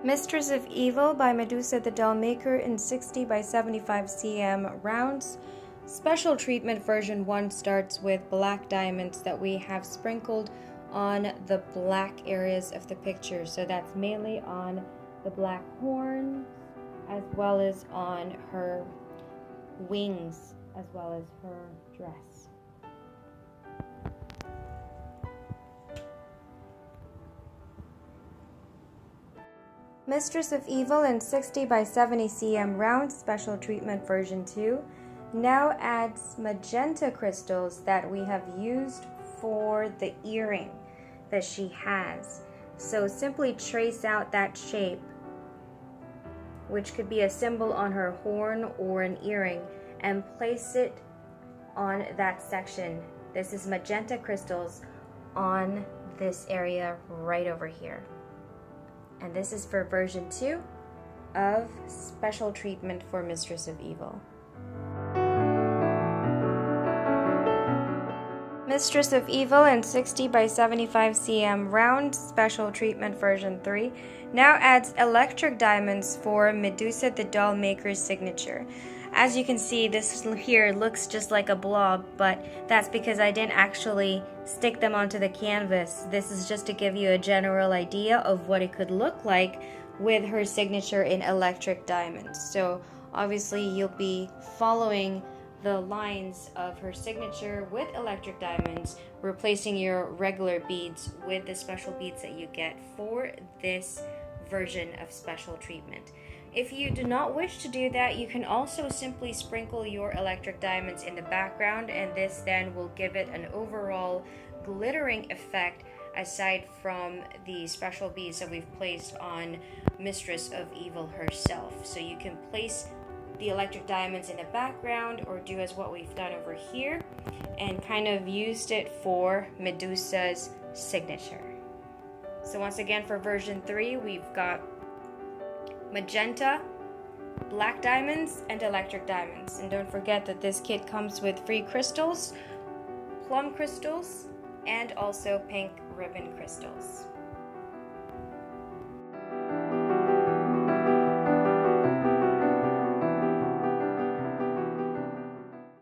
Mistress of Evil by Medusa the Dollmaker in 60 by 75 cm rounds. Special treatment version 1 starts with black diamonds that we have sprinkled on the black areas of the picture. So that's mainly on the black horns, as well as on her wings, as well as her dress. Mistress of Evil in 60 by 70 cm rounds, special treatment version 2, now adds magenta crystals that we have used for the earring that she has. So simply trace out that shape, which could be a symbol on her horn or an earring, and place it on that section. This is magenta crystals on this area right over here. And this is for version 2 of special treatment for Mistress of Evil. Mistress of Evil in 60 by 75 cm round, special treatment version 3, now adds electric diamonds for Medusa the Dollmaker's signature. As you can see, this here looks just like a blob, but that's because I didn't actually stick them onto the canvas. This is just to give you a general idea of what it could look like with her signature in electric diamonds. So obviously you'll be following the lines of her signature with electric diamonds, replacing your regular beads with the special beads that you get for this version of special treatment. If you do not wish to do that, you can also simply sprinkle your electric diamonds in the background, and this then will give it an overall glittering effect aside from the special beads that we've placed on Mistress of Evil herself. So you can place the electric diamonds in the background, or do as what we've done over here and kind of used it for Medusa's signature. So once again, for version 3, we've got magenta, black diamonds, and electric diamonds. And don't forget that this kit comes with free crystals, plum crystals, and also pink ribbon crystals.